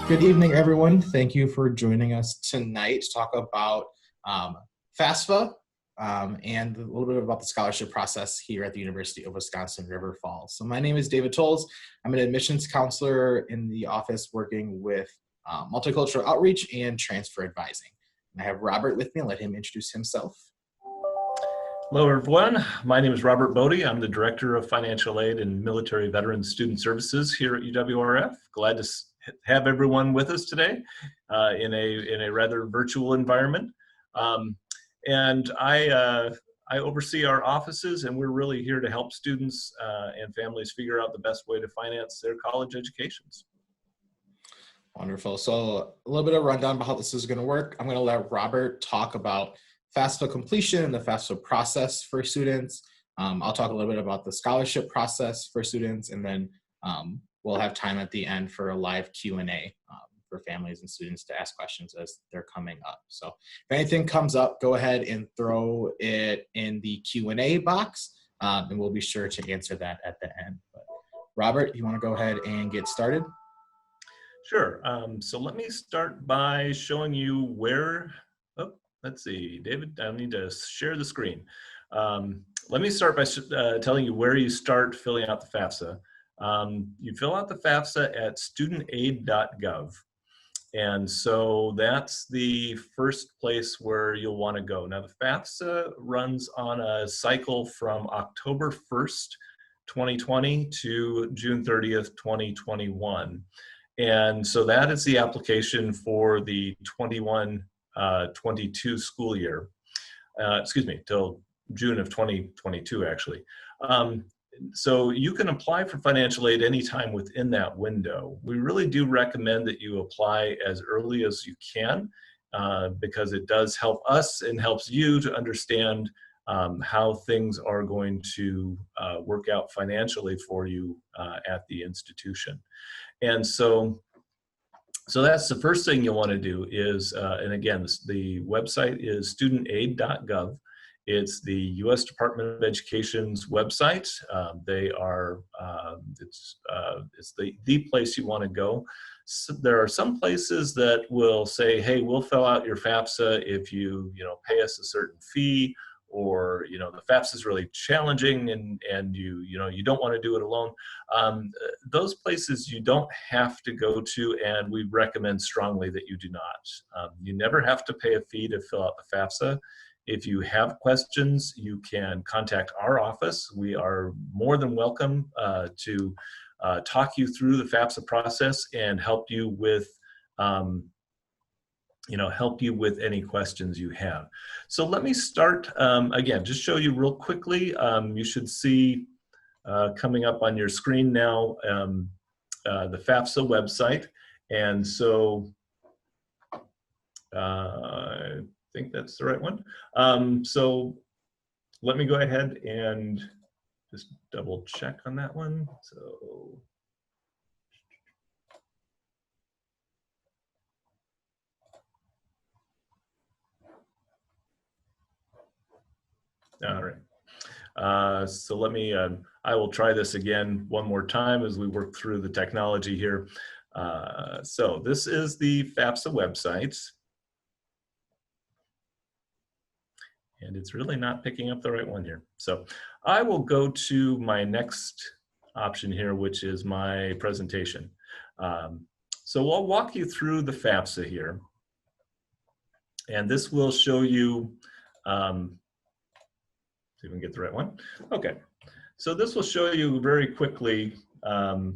Good evening, everyone. Thank you for joining us tonight to talk about FAFSA and a little bit about the scholarship process here at the University of Wisconsin River Falls. So my name is David Toles. I'm an admissions counselor in the office working with multicultural outreach and transfer advising. And I have Robert with me. Let him introduce himself. Hello, everyone. My name is Robert Bode. I'm the Director of Financial Aid and Military Veterans Student Services here at UWRF. Glad to have everyone with us today in a rather virtual environment. And I oversee our offices, and we're really here to help students and families figure out the best way to finance their college educations. Wonderful. So a little bit of rundown about how this is going to work. I'm going to let Robert talk about FAFSA completion and the FAFSA process for students. I'll talk a little bit about the scholarship process for students, and then we'll have time at the end for a live Q&A for families and students to ask questions as they're coming up. So if anything comes up, go ahead and throw it in the Q&A box, and we'll be sure to answer that at the end. But Robert, you want to go ahead and get started? Sure. So let me start by showing you where, let's see, David, I need to share the screen. Let me start by telling you where you start filling out the FAFSA. You fill out the FAFSA at studentaid.gov. And so that's the first place where you'll want to go. Now, the FAFSA runs on a cycle from October 1st, 2020 to June 30th, 2021. And so that is the application for the 21-22 school year. Excuse me, till June of 2022, actually. So you can apply for financial aid anytime within that window. We really do recommend that you apply as early as you can because it does help us and helps you to understand how things are going to work out financially for you at the institution. And so that's the first thing you'll want to do is, and again, the website is studentaid.gov. It's the U.S. Department of Education's website. It's the place you want to go. So there are some places that will say, hey, we'll fill out your FAFSA if you pay us a certain fee, or the FAFSA is really challenging and you don't want to do it alone. Those places you don't have to go to, and we recommend strongly that you do not. You never have to pay a fee to fill out the FAFSA. If you have questions, you can contact our office. We are more than welcome to talk you through the FAFSA process and help you with any questions you have. So let me start, again, just show you real quickly. You should see coming up on your screen now the FAFSA website. And so I think that's the right one. So let me go ahead and just double check on that one. So. All right. So let me, I will try this again one more time as we work through the technology here. So this is the FAFSA website. And it's really not picking up the right one here. So I will go to my next option here, which is my presentation. So I'll walk you through the FAFSA here. And this will show you, see if we can get the right one. Okay, so this will show you very quickly how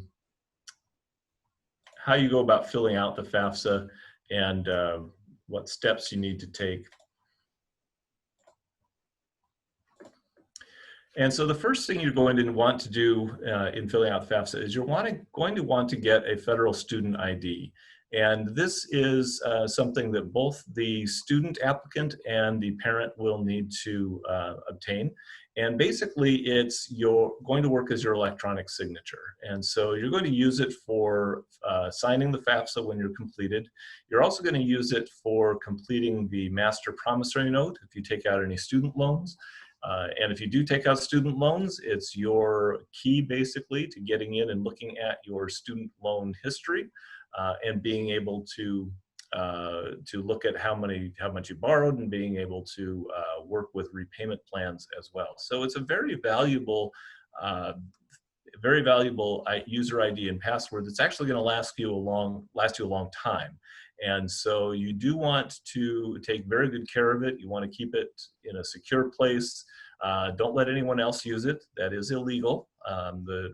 you go about filling out the FAFSA and what steps you need to take. And so the first thing you're going to want to do in filling out the FAFSA is you're going to want to get a federal student ID. And this is something that both the student applicant and the parent will need to obtain. And basically, it's going to work as your electronic signature. And so you're going to use it for signing the FAFSA when you're completed. You're also going to use it for completing the master promissory note if you take out any student loans. And if you do take out student loans, it's your key basically to getting in and looking at your student loan history. and being able to look at how much you borrowed, and being able to work with repayment plans as well. So it's a very valuable user ID and password that's actually going to last you a long time. And so you do want to take very good care of it. You want to keep it in a secure place. Don't let anyone else use it. That is illegal.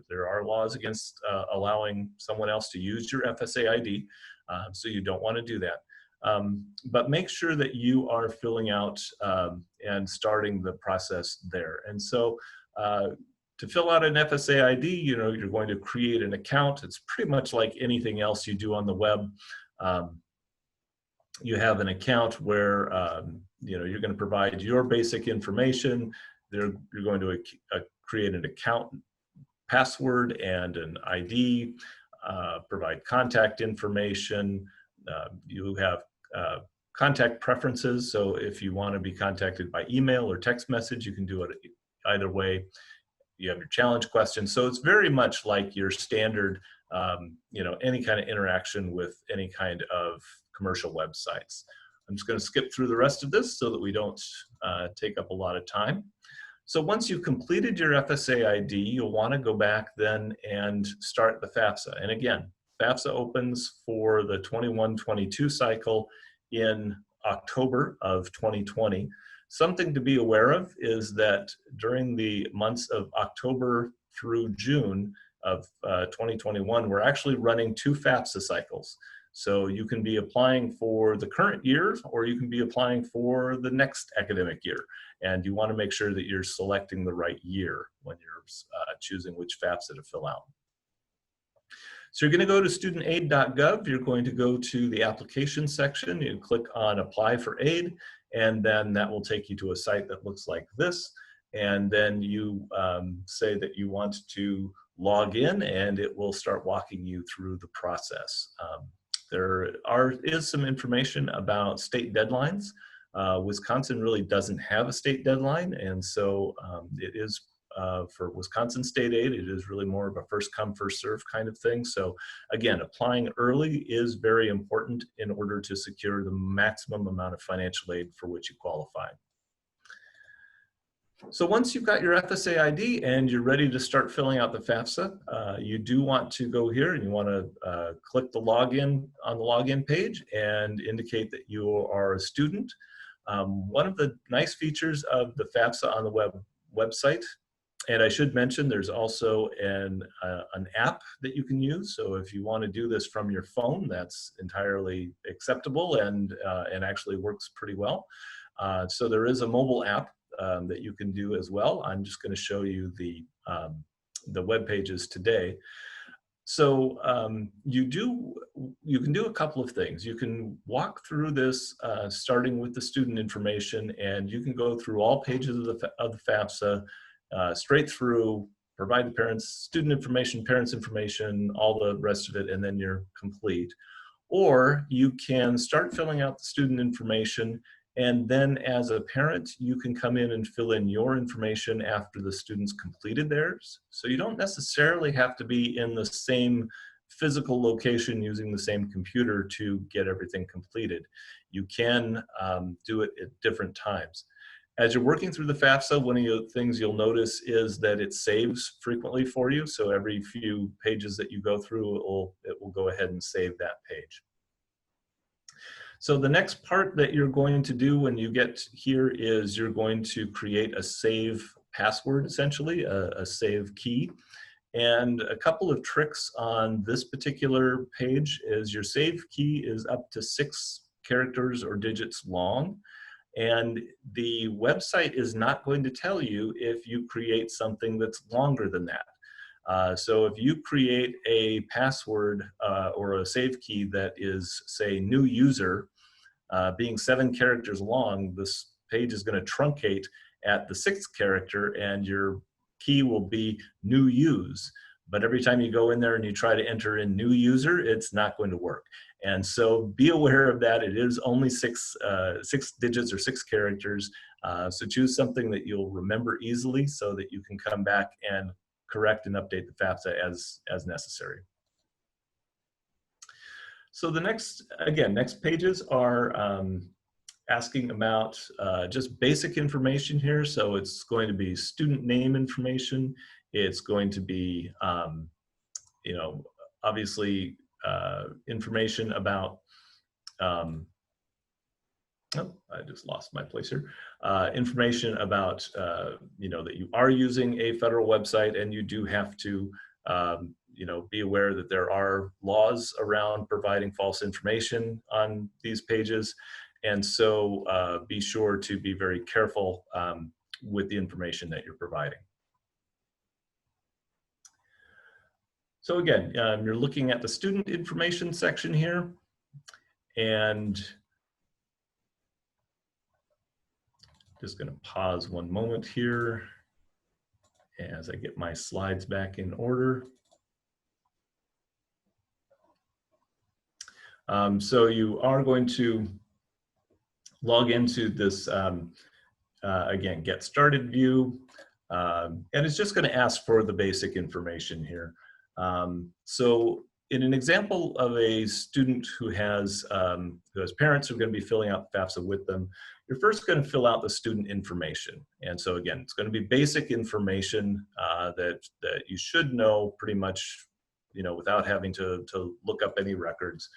There are laws against allowing someone else to use your FSA ID, so you don't want to do that. But make sure that you are filling out and starting the process there. And so to fill out an FSA ID, you're going to create an account. It's pretty much like anything else you do on the web. You have an account where you're going to provide your basic information. You're going to create an account password and an ID, provide contact information. You have contact preferences. So if you want to be contacted by email or text message, you can do it either way. You have your challenge questions. So it's very much like your standard, any kind of interaction with any kind of commercial websites. I'm just going to skip through the rest of this so that we don't take up a lot of time. So once you've completed your FSA ID, you'll want to go back then and start the FAFSA. And again, FAFSA opens for the 21-22 cycle in October of 2020. Something to be aware of is that during the months of October through June of 2021, we're actually running 2 FAFSA cycles. So you can be applying for the current year, or you can be applying for the next academic year. And you want to make sure that you're selecting the right year when you're choosing which FAFSA to fill out. So you're going to go to studentaid.gov. You're going to go to the application section. You click on Apply for Aid, and then that will take you to a site that looks like this. And then you say that you want to log in, and it will start walking you through the process. There is some information about state deadlines. Wisconsin really doesn't have a state deadline, and so it is for Wisconsin state aid, it is really more of a first come, first serve kind of thing. So again, applying early is very important in order to secure the maximum amount of financial aid for which you qualify. So once you've got your FSA ID and you're ready to start filling out the FAFSA, you do want to go here and you want to click the login on the login page and indicate that you are a student. One of the nice features of the FAFSA on the website, and I should mention there's also an app that you can use. So if you want to do this from your phone, that's entirely acceptable and actually works pretty well. So there is a mobile app that you can do as well. I'm just going to show you the web pages today. So you can do a couple of things. You can walk through this starting with the student information, and you can go through all pages of the FAFSA straight through, provide the parents student information, parents information, all the rest of it, and then you're complete. Or you can start filling out the student information, and then as a parent, you can come in and fill in your information after the student's completed theirs. So you don't necessarily have to be in the same physical location using the same computer to get everything completed. You can do it at different times. As you're working through the FAFSA, one of the things you'll notice is that it saves frequently for you. So every few pages that you go through, it will go ahead and save that page. So the next part that you're going to do when you get here is you're going to create a save password, essentially, a save key. And a couple of tricks on this particular page is your save key is up to 6 characters or digits long. And the website is not going to tell you if you create something that's longer than that. So if you create a password or a save key that is, say, new user, being 7 characters long, this page is going to truncate at the 6th character, and your key will be new use. But every time you go in there and you try to enter in new user, it's not going to work. And so be aware of that. It is only 6 digits or 6 characters. So choose something that you'll remember easily so that you can come back and correct and update the FAFSA as necessary. So the next pages are asking about just basic information here. So it's going to be student name information. It's going to be, obviously information about, oh, I just lost my place here. Information about, that you are using a federal website, and you do have to, be aware that there are laws around providing false information on these pages. And so be sure to be very careful with the information that you're providing. So again, you're looking at the student information section here, and just going to pause one moment here as I get my slides back in order. So you are going to log into this, again, get started view, and it's just going to ask for the basic information here. So in an example of a student who has parents who are going to be filling out FAFSA with them, you're first going to fill out the student information. And so again, it's going to be basic information that you should know pretty much, without having to look up any records.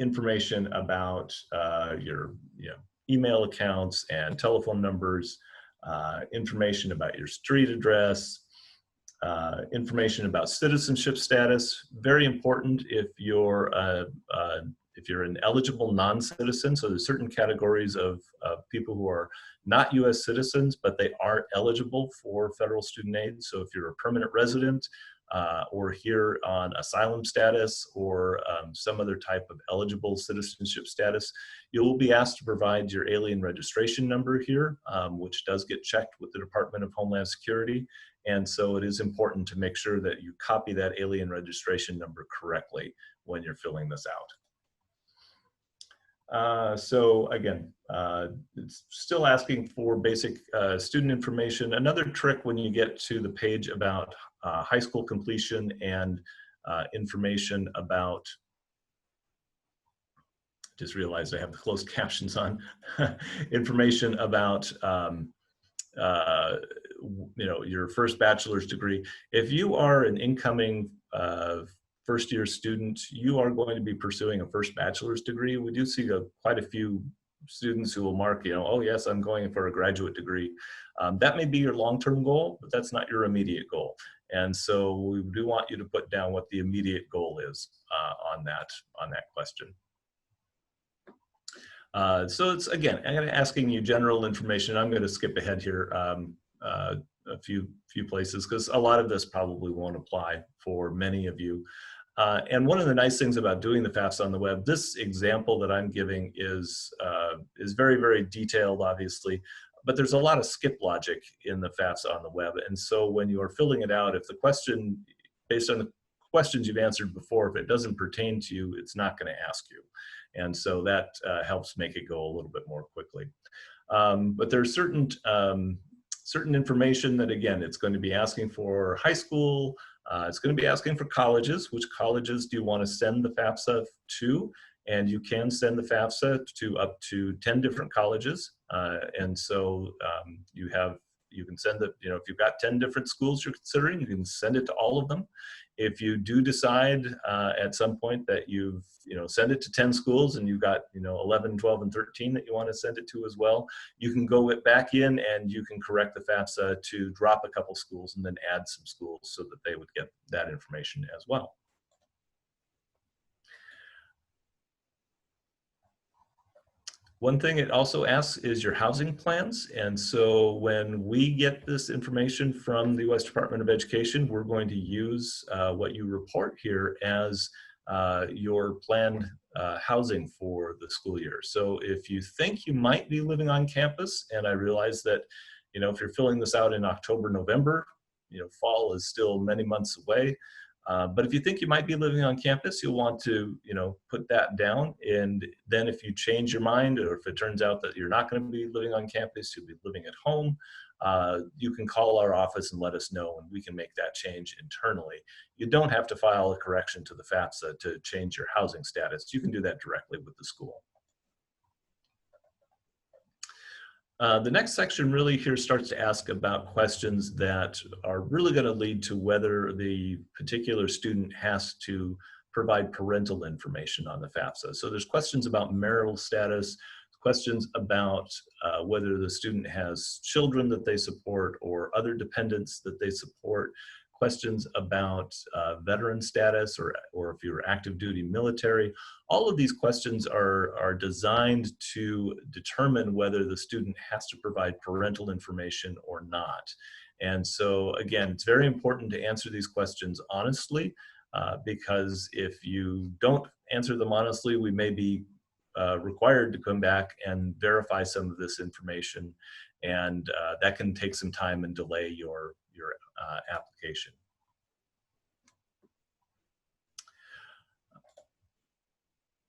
Information about your email accounts and telephone numbers, information about your street address, information about citizenship status. Very important if you're an eligible non-citizen. So there's certain categories of people who are not U.S. citizens, but they are eligible for federal student aid. So if you're a permanent resident, or here on asylum status, or some other type of eligible citizenship status, you will be asked to provide your alien registration number here, which does get checked with the Department of Homeland Security. And so it is important to make sure that you copy that alien registration number correctly when you're filling this out. So again, it's still asking for basic student information. Another trick when you get to the page about high school completion and information about, just realized I have the closed captions on, information about your first bachelor's degree. If you are an incoming first-year student, you are going to be pursuing a first bachelor's degree. We do see quite a few students who will mark, oh yes, I'm going for a graduate degree. That may be your long-term goal, but that's not your immediate goal. And so we do want you to put down what the immediate goal is on that question. So it's, again, I'm asking you general information. I'm going to skip ahead here a few places because a lot of this probably won't apply for many of you. And one of the nice things about doing the FAFSA on the web, this example that I'm giving is very, very detailed, obviously, but there's a lot of skip logic in the FAFSA on the web. And so when you are filling it out, if the question, based on the questions you've answered before, if it doesn't pertain to you, it's not going to ask you. And so that helps make it go a little bit more quickly. But there's certain information that, again, it's going to be asking for high school. It's going to be asking for colleges. Which colleges do you want to send the FAFSA to? And you can send the FAFSA to up to 10 different colleges. And so you can send it, if you've got 10 different schools you're considering, you can send it to all of them. If you do decide at some point that you've, send it to 10 schools and you've got, 11, 12, and 13 that you want to send it to as well, you can go back in and you can correct the FAFSA to drop a couple schools and then add some schools so that they would get that information as well. One thing it also asks is your housing plans. And so when we get this information from the U.S. Department of Education, we're going to use what you report here as your planned housing for the school year. So if you think you might be living on campus, and I realize that, if you're filling this out in October, November, fall is still many months away. But if you think you might be living on campus, you'll want to, put that down. And then if you change your mind, or if it turns out that you're not going to be living on campus, you'll be living at home, you can call our office and let us know, and we can make that change internally. You don't have to file a correction to the FAFSA to change your housing status. You can do that directly with the school. The next section really here starts to ask about questions that are really going to lead to whether the particular student has to provide parental information on the FAFSA. So there's questions about marital status, questions about whether the student has children that they support or other dependents that they support, questions about veteran status or if you're active duty military. All of these questions are designed to determine whether the student has to provide parental information or not. And so again, it's very important to answer these questions honestly, because if you don't answer them honestly, we may be required to come back and verify some of this information, and that can take some time and delay your application.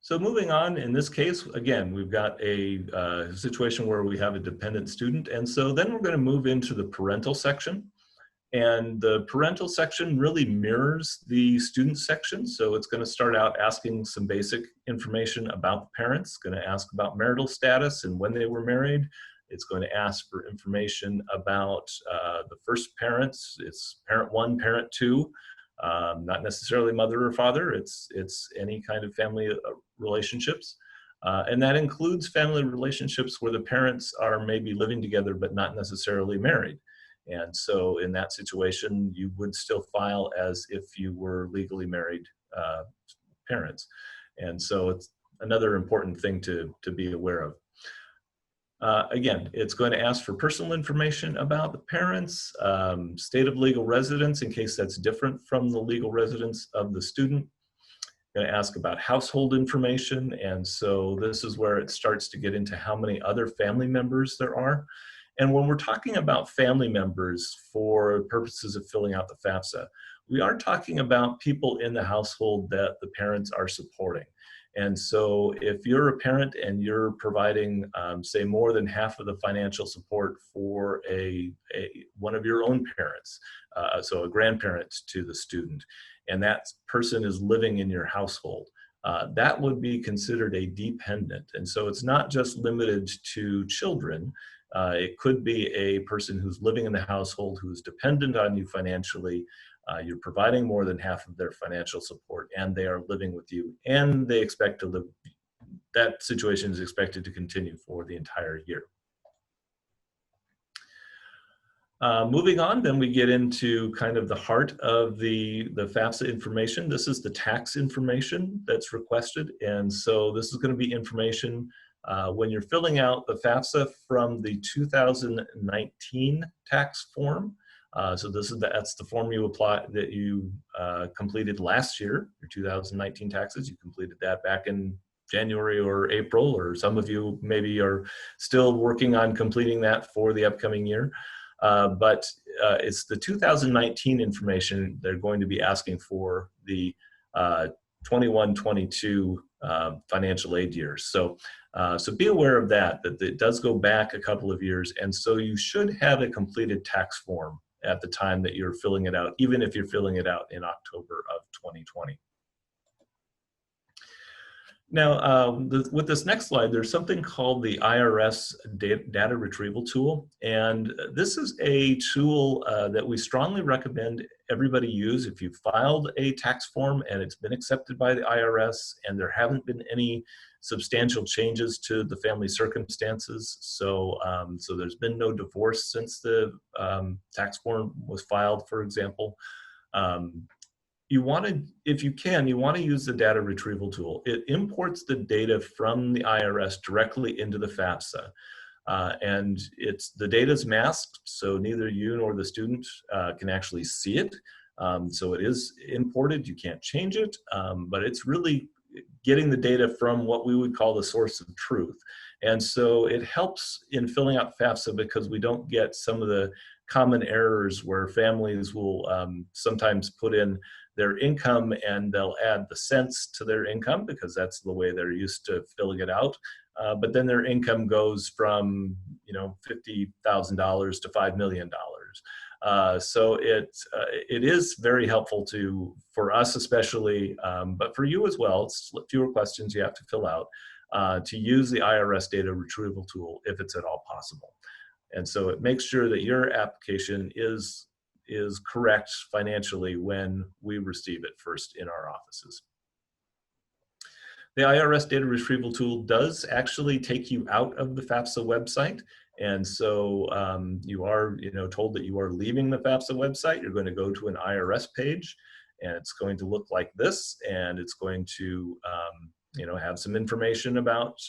So moving on, in this case, again, we've got a situation where we have a dependent student, and so then we're going to move into the parental section. And the parental section really mirrors the student section. So it's going to start out asking some basic information about the parents. It's going to ask about marital status and when they were married. It's going to ask for information about the first parents. It's parent one, parent two, not necessarily mother or father. It's any kind of family relationships. And that includes family relationships where the parents are maybe living together but not necessarily married. And so in that situation, you would still file as if you were legally married parents. And so it's another important thing to be aware of. Again, it's going to ask for personal information about the parents, state of legal residence in case that's different from the legal residence of the student. Going to ask about household information. And so this is where it starts to get into how many other family members there are. And when we're talking about family members for purposes of filling out the FAFSA, we are talking about people in the household that the parents are supporting. And so if you're a parent and you're providing, say, more than half of the financial support for one of your own parents, so a grandparent to the student, and that person is living in your household, that would be considered a dependent. And so it's not just limited to children. It could be a person who's living in the household who's dependent on you financially. You're providing more than half of their financial support, and they are living with you, and they expect to live. That situation is expected to continue for the entire year. Moving on, then we get into kind of the heart of the FAFSA information. This is the tax information that's requested, and so this is going to be information when you're filling out the FAFSA from the 2019 tax form. So that's the form you apply that you completed last year, your 2019 taxes. You completed that back in January or April, or some of you maybe are still working on completing that for the upcoming year. But it's the 2019 information they're going to be asking for the 21-22 financial aid years. So be aware of that it does go back a couple of years, and so you should have a completed tax form at the time that you're filling it out, even if you're filling it out in October of 2020. Now, with this next slide, there's something called the IRS data retrieval tool. And this is a tool that we strongly recommend everybody use if you've filed a tax form and it's been accepted by the IRS and there haven't been any substantial changes to the family circumstances. So, so there's been no divorce since the tax form was filed, for example. You want to, if you can, you want to use the data retrieval tool. It imports the data from the IRS directly into the FAFSA. And the data is masked, so neither you nor the student can actually see it. So it is imported, you can't change it, but it's really getting the data from what we would call the source of truth. And so it helps in filling out FAFSA because we don't get some of the common errors where families will sometimes put in their income and they'll add the cents to their income because that's the way they're used to filling it out. but then their income goes from $50,000 to $5 million. So it is very helpful for us especially, but for you as well. It's fewer questions you have to fill out, to use the IRS data retrieval tool if it's at all possible. And so it makes sure that your application is correct financially when we receive it first in our offices. The IRS data retrieval tool does actually take you out of the FAFSA website. And so you are told that you are leaving the FAFSA website. You're going to go to an IRS page, and it's going to look like this, and it's going to have some information about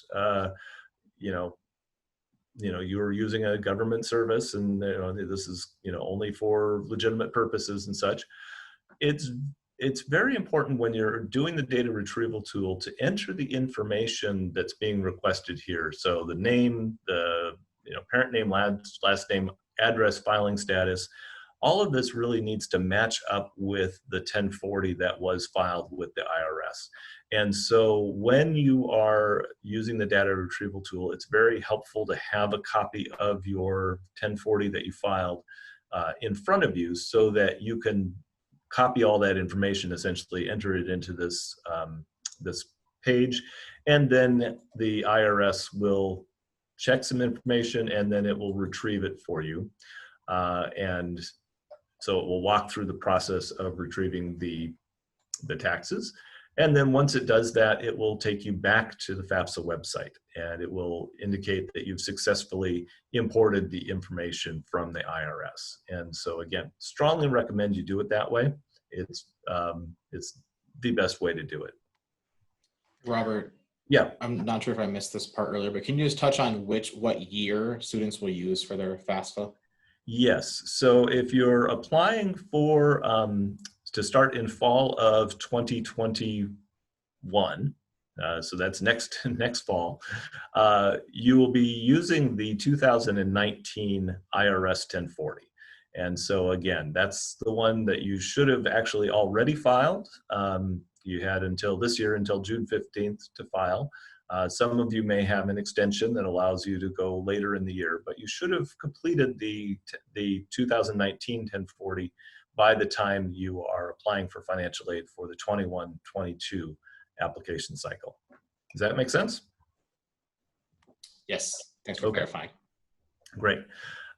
you're using a government service, and this is only for legitimate purposes and such. It's very important when you're doing the data retrieval tool to enter the information that's being requested here. So the name, the parent name, last name, address, filing status, all of this really needs to match up with the 1040 that was filed with the IRS. And so when you are using the data retrieval tool, it's very helpful to have a copy of your 1040 that you filed in front of you, so that you can copy all that information, essentially enter it into this, this page, and then the IRS will check some information, and then it will retrieve it for you. And so it will walk through the process of retrieving the taxes. And then once it does that, it will take you back to the FAFSA website, and it will indicate that you've successfully imported the information from the IRS. And so again, strongly recommend you do it that way. It's the best way to do it. Robert, yeah, I'm not sure if I missed this part earlier, but can you just touch on what year students will use for their FAFSA? Yes. So if you're applying for to start in fall of 2021, so that's next fall, you will be using the 2019 IRS 1040. And so again, that's the one that you should have actually already filed. You had until this year, until June 15th to file. Some of you may have an extension that allows you to go later in the year, but you should have completed the 2019 1040 by the time you are applying for financial aid for the 21-22 application cycle. Does that make sense? Yes, thanks for clarifying. Great.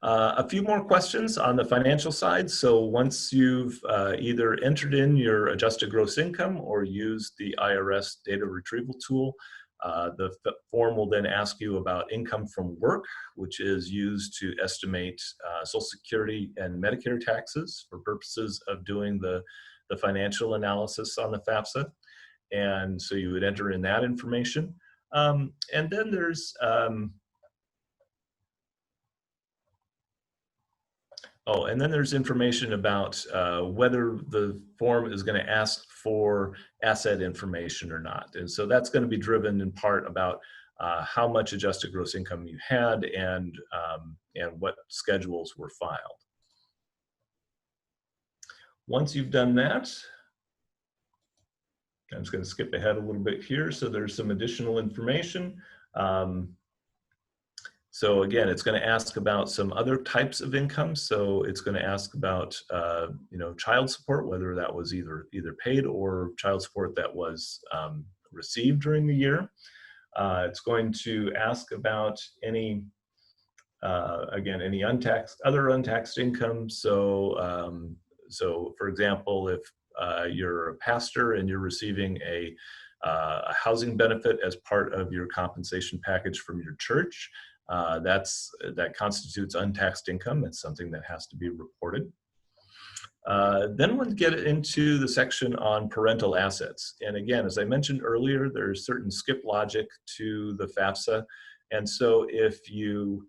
A few more questions on the financial side. So once you've either entered in your adjusted gross income or used the IRS data retrieval tool, the form will then ask you about income from work, which is used to estimate Social Security and Medicare taxes for purposes of doing the financial analysis on the FAFSA. And so you would enter in that information. And then there's information about whether the form is going to ask for asset information or not. And so that's going to be driven in part about how much adjusted gross income you had and what schedules were filed. Once you've done that, I'm just going to skip ahead a little bit here. So there's some additional information. So again, it's going to ask about some other types of income. So it's going to ask about, child support, whether that was either paid or child support that was received during the year. It's going to ask about any, again, any other untaxed income. So, so for example, if you're a pastor and you're receiving a housing benefit as part of your compensation package from your church, that constitutes untaxed income. It's something that has to be reported. Then we'll get into the section on parental assets. And again, as I mentioned earlier, there's certain skip logic to the FAFSA. And so if you,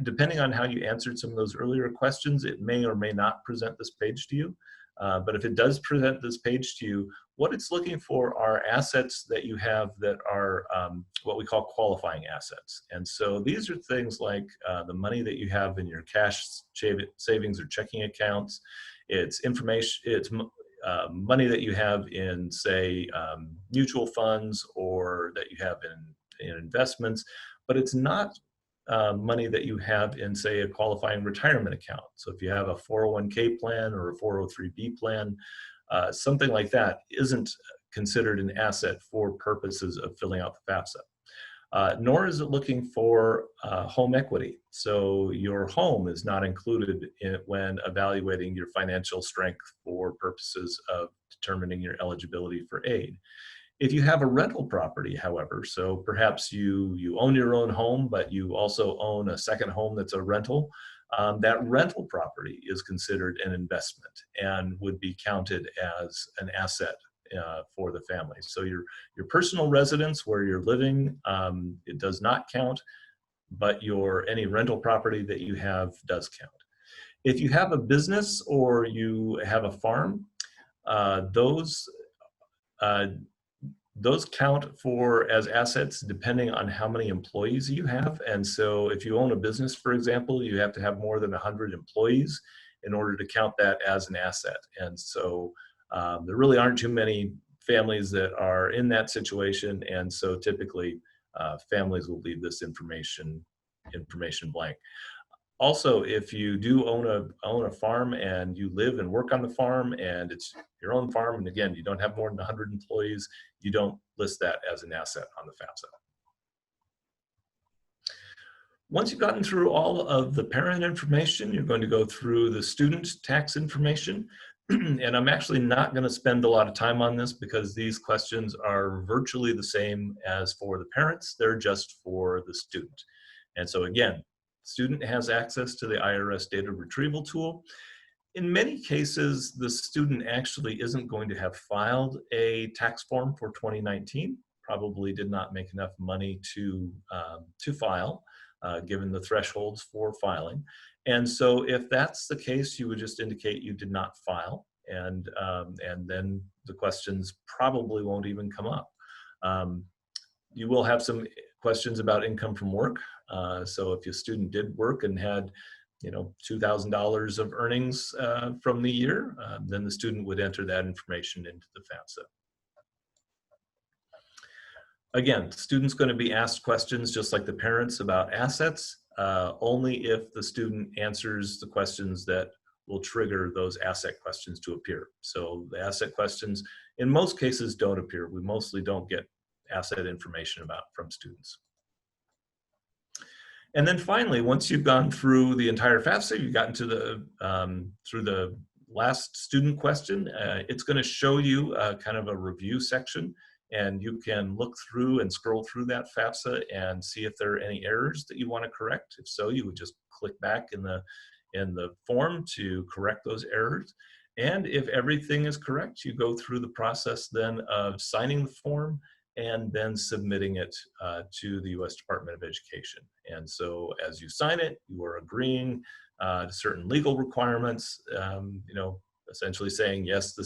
depending on how you answered some of those earlier questions, it may or may not present this page to you. But if it does present this page to you, what it's looking for are assets that you have that are what we call qualifying assets. And so these are things like the money that you have in your cash savings or checking accounts. It's information, it's money that you have in, say, mutual funds or that you have in investments, but it's not money that you have in, say, a qualifying retirement account. So if you have a 401k plan or a 403b plan, something like that isn't considered an asset for purposes of filling out the FAFSA. Nor is it looking for home equity. So your home is not included when evaluating your financial strength for purposes of determining your eligibility for aid. If you have a rental property, however, so perhaps you own your own home, but you also own a second home that's a rental, that rental property is considered an investment and would be counted as an asset for the family. So your personal residence where you're living, it does not count, but any rental property that you have does count. If you have a business or you have a farm, those count as assets depending on how many employees you have. And so if you own a business, for example, you have to have more than 100 employees in order to count that as an asset. And so there really aren't too many families that are in that situation. And so typically families will leave this information blank. Also, if you do own a farm and you live and work on the farm and it's your own farm, and again, you don't have more than 100 employees, you don't list that as an asset on the FAFSA. Once you've gotten through all of the parent information, you're going to go through the student tax information. And I'm actually not going to spend a lot of time on this because these questions are virtually the same as for the parents. They're just for the student. And so again, student has access to the IRS data retrieval tool. In many cases, the student actually isn't going to have filed a tax form for 2019, probably did not make enough money to file, given the thresholds for filing. And so if that's the case, you would just indicate you did not file, and then the questions probably won't even come up. You will have some questions about income from work. So if your student did work and had, $2,000 of earnings from the year, then the student would enter that information into the FAFSA. Again, student's going to be asked questions just like the parents about assets, only if the student answers the questions that will trigger those asset questions to appear. So the asset questions, in most cases, don't appear. We mostly don't get asset information from students. And then finally, once you've gone through the entire FAFSA, you've gotten to through the last student question, it's going to show you kind of a review section, and you can look through and scroll through that FAFSA and see if there are any errors that you want to correct. If so, you would just click back in the form to correct those errors. And if everything is correct, you go through the process then of signing the form and then submitting it to the U.S. Department of Education. And so as you sign it, you are agreeing to certain legal requirements, essentially saying, yes,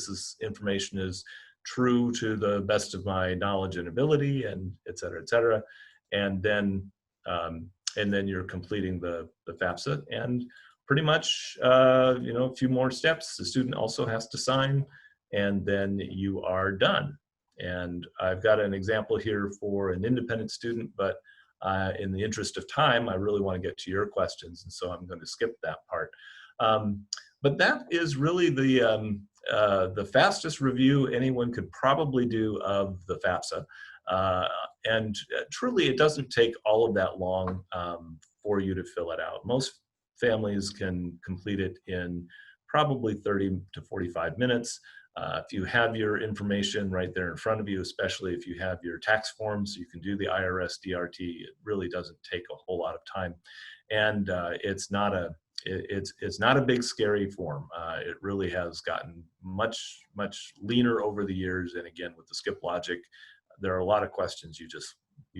information is true to the best of my knowledge and ability, and et cetera, et cetera. And then you're completing the FAFSA, and pretty much, a few more steps. The student also has to sign, and then you are done. And I've got an example here for an independent student, but in the interest of time, I really want to get to your questions, and so I'm going to skip that part. But that is really the fastest review anyone could probably do of the FAFSA. And truly, it doesn't take all of that long for you to fill it out. Most families can complete it in probably 30 to 45 minutes. If you have your information right there in front of you, especially if you have your tax forms, you can do the IRS DRT. It really doesn't take a whole lot of time, and it's not a big scary form. It really has gotten much leaner over the years. And again, with the skip logic, there are a lot of questions you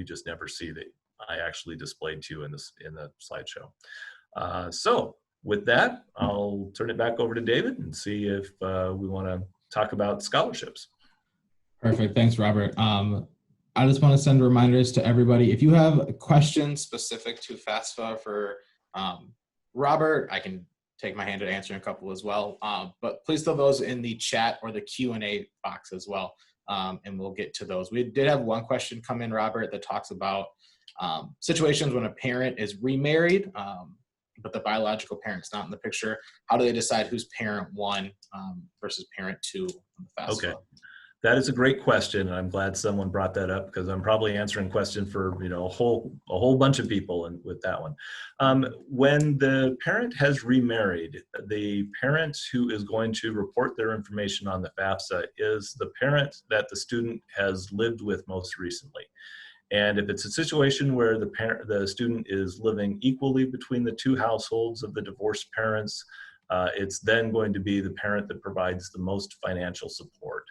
just never see that I actually displayed to you in the slideshow. So with that, I'll turn it back over to David and see if we want to talk about scholarships. Perfect. Thanks, Robert. I just want to send reminders to everybody. If you have questions specific to FAFSA for Robert, I can take my hand at answering a couple as well. But please throw those in the chat or the Q&A box as well, and we'll get to those. We did have one question come in, Robert, that talks about situations when a parent is remarried, but the biological parent's not in the picture. How do they decide who's parent one versus parent two on the FAFSA? Okay. That is a great question, and I'm glad someone brought that up, because I'm probably answering a question for a whole bunch of people with that one. When the parent has remarried, the parent who is going to report their information on the FAFSA is the parent that the student has lived with most recently. And if it's a situation where the student is living equally between the two households of the divorced parents, it's then going to be the parent that provides the most financial support.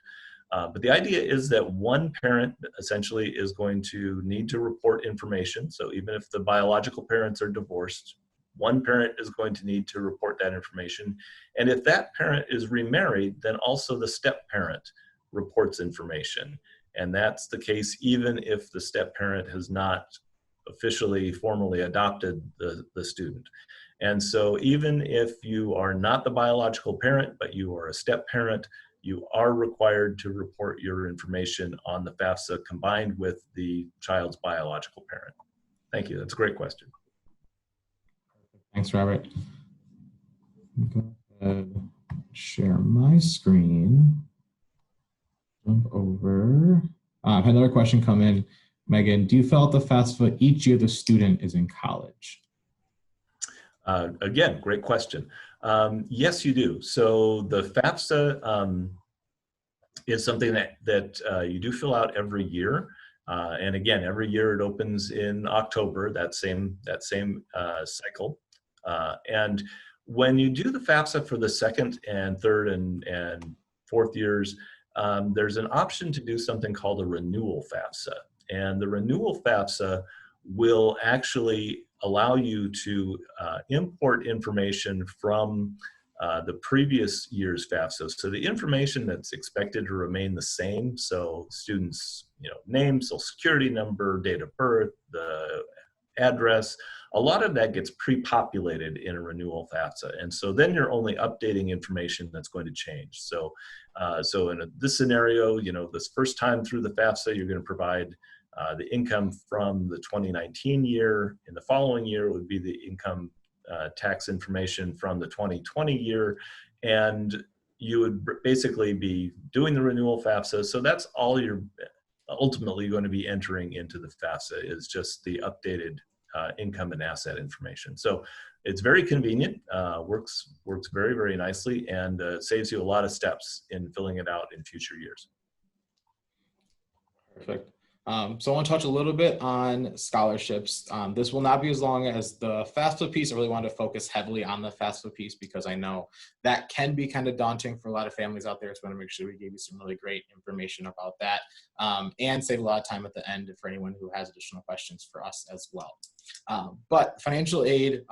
But the idea is that one parent essentially is going to need to report information. So even if the biological parents are divorced, one parent is going to need to report that information. And if that parent is remarried, then also the step parent reports information. And that's the case even if the step parent has not officially, formally adopted the student. And so even if you are not the biological parent, but you are a step parent, you are required to report your information on the FAFSA combined with the child's biological parent. Thank you. That's a great question. Thanks, Robert. Go ahead, share my screen. Jump over. I had another question come in. Megan, do you fill out the FAFSA each year the student is in college? Again, great question. Yes, you do. So the FAFSA is something that you do fill out every year. And again, every year it opens in October, that same cycle. And when you do the FAFSA for the second and third and fourth years, there's an option to do something called a renewal FAFSA. And the renewal FAFSA will actually allow you to import information from the previous year's FAFSA. So the information that's expected to remain the same, so students' name, social security number, date of birth, the address, a lot of that gets pre-populated in a renewal FAFSA. And so then you're only updating information that's going to change. So in this scenario, this first time through the FAFSA, you're going to provide the income from the 2019 year. In the following year would be the income tax information from the 2020 year. And you would basically be doing the renewal FAFSA. So that's all you're ultimately going to be entering into the FAFSA, is just the updated income and asset information. So it's very convenient, works very, very nicely, and saves you a lot of steps in filling it out in future years. Perfect. So I want to touch a little bit on scholarships. This will not be as long as the FAFSA piece. I really wanted to focus heavily on the FAFSA piece because I know that can be kind of daunting for a lot of families out there. So I want to make sure we gave you some really great information about that, and save a lot of time at the end for anyone who has additional questions for us as well. But financial aid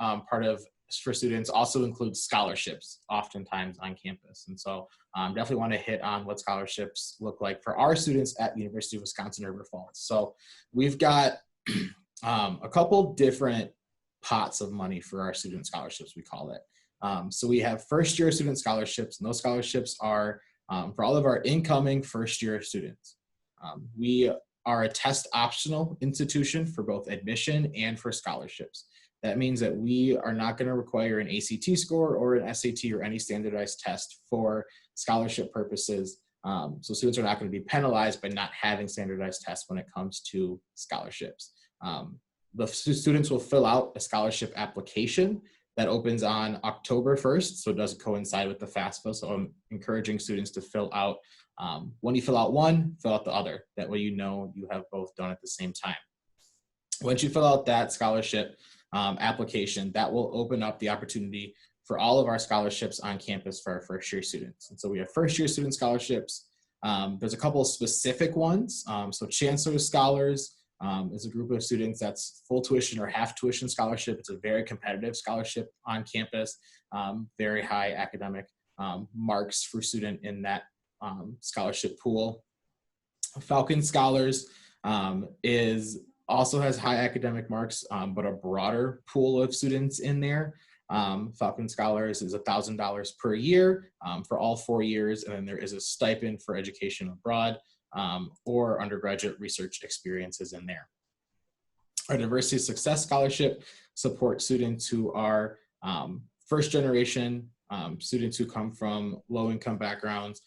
for students also includes scholarships oftentimes on campus. And so definitely want to hit on what scholarships look like for our students at the University of Wisconsin-River Falls. So we've got a couple different pots of money for our student scholarships, we call it. So we have first year student scholarships, and those scholarships are for all of our incoming first year students. We are a test optional institution for both admission and for scholarships. That means that we are not going to require an ACT score or an SAT or any standardized test for scholarship purposes. So students are not going to be penalized by not having standardized tests when it comes to scholarships. The students will fill out a scholarship application that opens on October 1st, so it doesn't coincide with the FAFSA. So I'm encouraging students to fill out, when you fill out one, fill out the other. That way you have both done at the same time. Once you fill out that scholarship application, that will open up the opportunity for all of our scholarships on campus for our first year students. And so we have first year student scholarships. There's a couple of specific ones. So Chancellor's Scholars is a group of students that's full tuition or half tuition scholarship. It's a very competitive scholarship on campus, very high academic marks for student in that scholarship pool. Falcon Scholars also has high academic marks, but a broader pool of students in there. Falcon Scholars is $1,000 per year for all 4 years, and then there is a stipend for education abroad or undergraduate research experiences in there. Our Diversity Success Scholarship supports students who are first generation, students who come from low income backgrounds,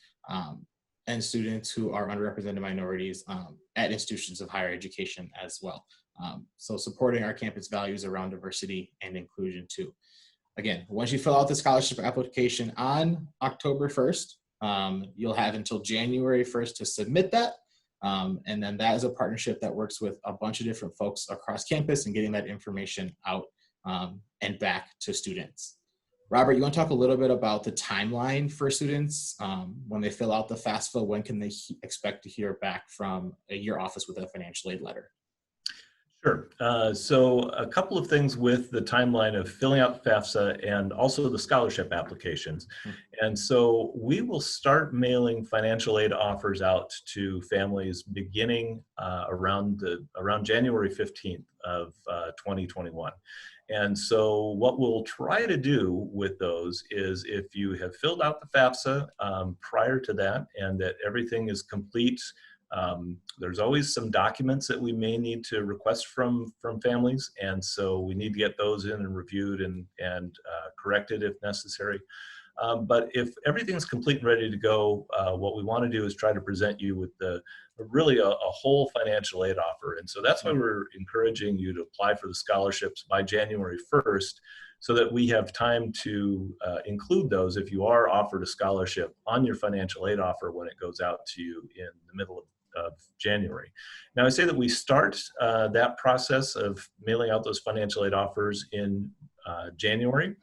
and students who are underrepresented minorities at institutions of higher education as well. So supporting our campus values around diversity and inclusion too. Again, once you fill out the scholarship application on October 1st, you'll have until January 1st to submit that. And then that is a partnership that works with a bunch of different folks across campus and getting that information out and back to students. Robert, you want to talk a little bit about the timeline for students when they fill out the FAFSA? When can they expect to hear back from your office with a financial aid letter? Sure. So a couple of things with the timeline of filling out FAFSA and also the scholarship applications. And so we will start mailing financial aid offers out to families beginning around January 15th of 2021. And so what we'll try to do with those is, if you have filled out the FAFSA prior to that and that everything is complete, there's always some documents that we may need to request from families, and so we need to get those in and reviewed and corrected if necessary. But if everything's complete and ready to go, what we want to do is try to present you with really a whole financial aid offer. And so that's why we're encouraging you to apply for the scholarships by January 1st, so that we have time to include those if you are offered a scholarship on your financial aid offer when it goes out to you in the middle of January. Now, I say that we start that process of mailing out those financial aid offers in January,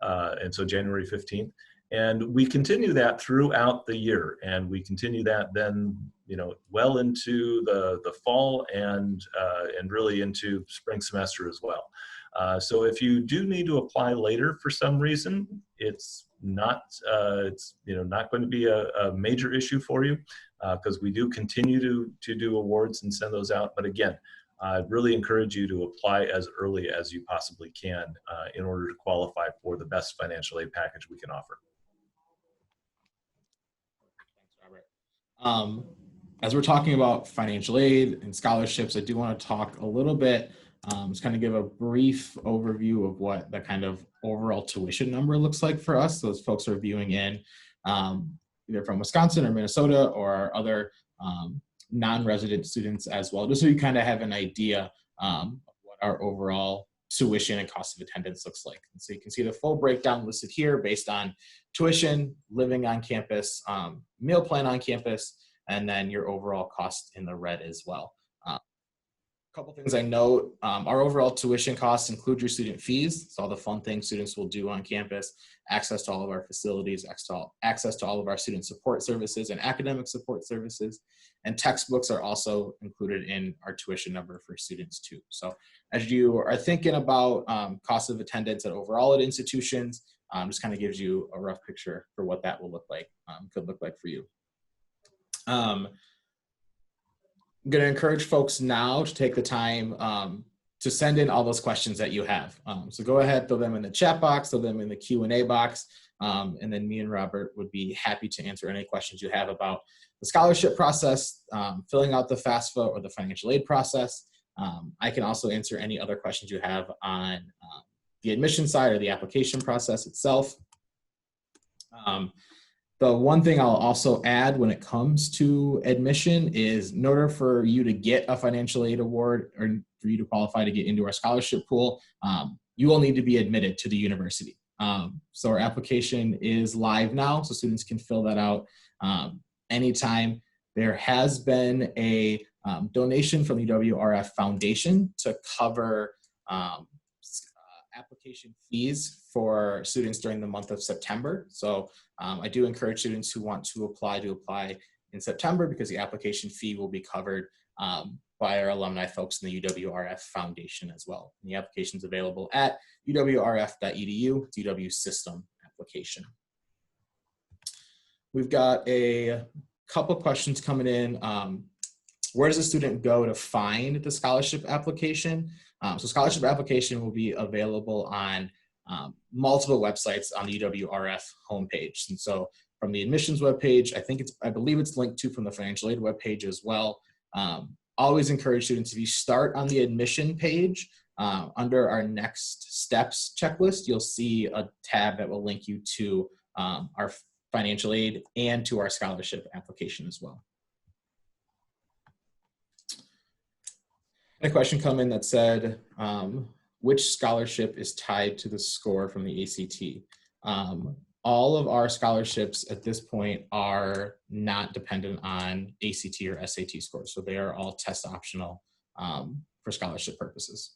and so January 15th. And we continue that throughout the year, and we continue that then, well into the fall and really into spring semester as well. So if you do need to apply later for some reason, it's not going to be a major issue for you, because we do continue to do awards and send those out. But again, I really encourage you to apply as early as you possibly can in order to qualify for the best financial aid package we can offer. Thanks, Robert. As we're talking about financial aid and scholarships, I do want to talk a little bit, just kind of give a brief overview of what the kind of overall tuition number looks like for us. Those folks are viewing in either from Wisconsin or Minnesota or other non-resident students as well, just so you kind of have an idea of what our overall tuition and cost of attendance looks like. And so you can see the full breakdown listed here based on tuition, living on campus, meal plan on campus, and then your overall cost in the red as well. A couple things I note, our overall tuition costs include your student fees, so all the fun things students will do on campus, access to all of our facilities, access to all of our student support services and academic support services, and textbooks are also included in our tuition number for students too. So as you are thinking about cost of attendance overall at institutions, just kind of gives you a rough picture for what that will look like, could look like for you. I'm going to encourage folks now to take the time to send in all those questions that you have. So go ahead, throw them in the chat box, throw them in the Q&A box, and then me and Robert would be happy to answer any questions you have about the scholarship process, filling out the FAFSA or the financial aid process. I can also answer any other questions you have on the admission side or the application process itself. The one thing I'll also add when it comes to admission is, in order for you to get a financial aid award or for you to qualify to get into our scholarship pool, you will need to be admitted to the university. So our application is live now, so students can fill that out anytime. There has been a donation from the WRF Foundation to cover application fees for students during the month of September. So I do encourage students who want to apply in September, because the application fee will be covered by our alumni folks in the UWRF Foundation as well. And the application is available at uwrf.edu, it's UW system application. We've got a couple questions coming in. Where does a student go to find the scholarship application? So scholarship application will be available on multiple websites on the UWRF homepage. And so from the admissions webpage, I believe it's linked to from the financial aid webpage as well. Always encourage students, if you start on the admission page, under our next steps checklist, you'll see a tab that will link you to our financial aid and to our scholarship application as well. A question come in that said, which scholarship is tied to the score from the ACT? All of our scholarships at this point are not dependent on ACT or SAT scores, so they are all test optional for scholarship purposes.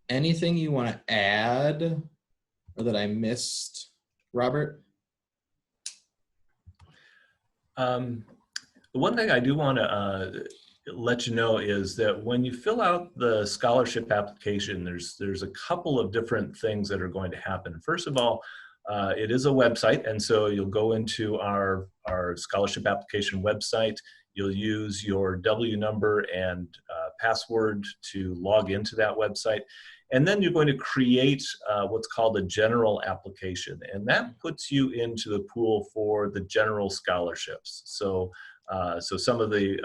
Anything you want to add or that I missed, Robert? The one thing I do want to let you know is that when you fill out the scholarship application, there's a couple of different things that are going to happen. First of all, it is a website, and so you'll go into our scholarship application website. You'll use your W number and password to log into that website. And then you're going to create what's called a general application. And that puts you into the pool for the general scholarships. So some of the,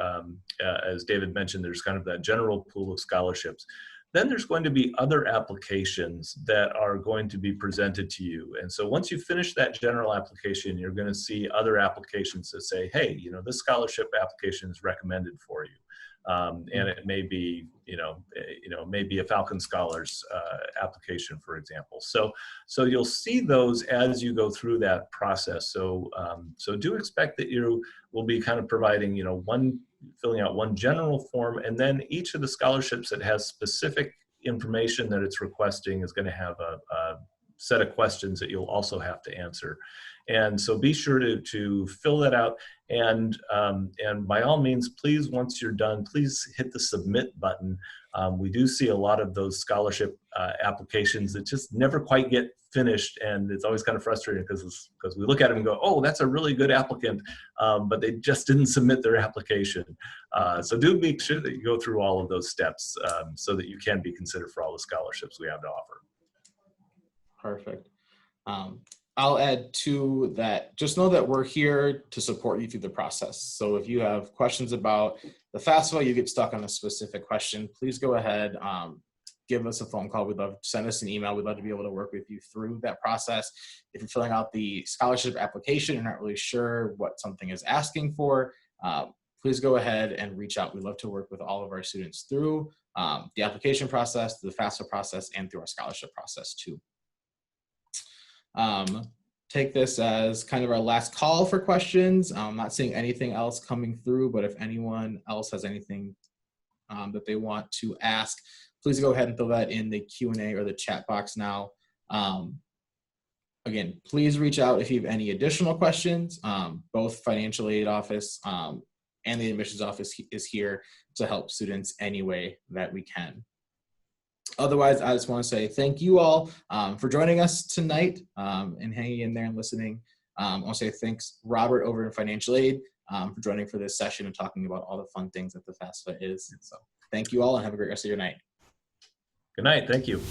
as David mentioned, there's kind of that general pool of scholarships. Then there's going to be other applications that are going to be presented to you. And so once you finish that general application, you're going to see other applications that say, hey, this scholarship application is recommended for you. And it may be, maybe a Falcon Scholars application, for example. So you'll see those as you go through that process. So do expect that you will be kind of providing, filling out one general form, and then each of the scholarships that has specific information that it's requesting is going to have a set of questions that you'll also have to answer. And so be sure to fill that out. And by all means, please, once you're done, please hit the submit button. We do see a lot of those scholarship applications that just never quite get finished. And it's always kind of frustrating because we look at them and go, oh, that's a really good applicant, but they just didn't submit their application. So do make sure that you go through all of those steps so that you can be considered for all the scholarships we have to offer. Perfect. I'll add to that, just know that we're here to support you through the process. So if you have questions about the FAFSA, you get stuck on a specific question, please go ahead, give us a phone call. We'd love to send us an email. We'd love to be able to work with you through that process. If you're filling out the scholarship application and not really sure what something is asking for, please go ahead and reach out. We'd love to work with all of our students through the application process, the FAFSA process, and through our scholarship process too. Take this as kind of our last call for questions. I'm not seeing anything else coming through, but if anyone else has anything that they want to ask, please go ahead and throw that in the Q&A or the chat box now. Again, please reach out if you have any additional questions. Both financial aid office and the admissions office is here to help students any way that we can. Otherwise, I just want to say thank you all for joining us tonight and hanging in there and listening. I want to say thanks, Robert, over in financial aid, for joining for this session and talking about all the fun things that the FAFSA is. So thank you all and have a great rest of your night. Good night. Thank you.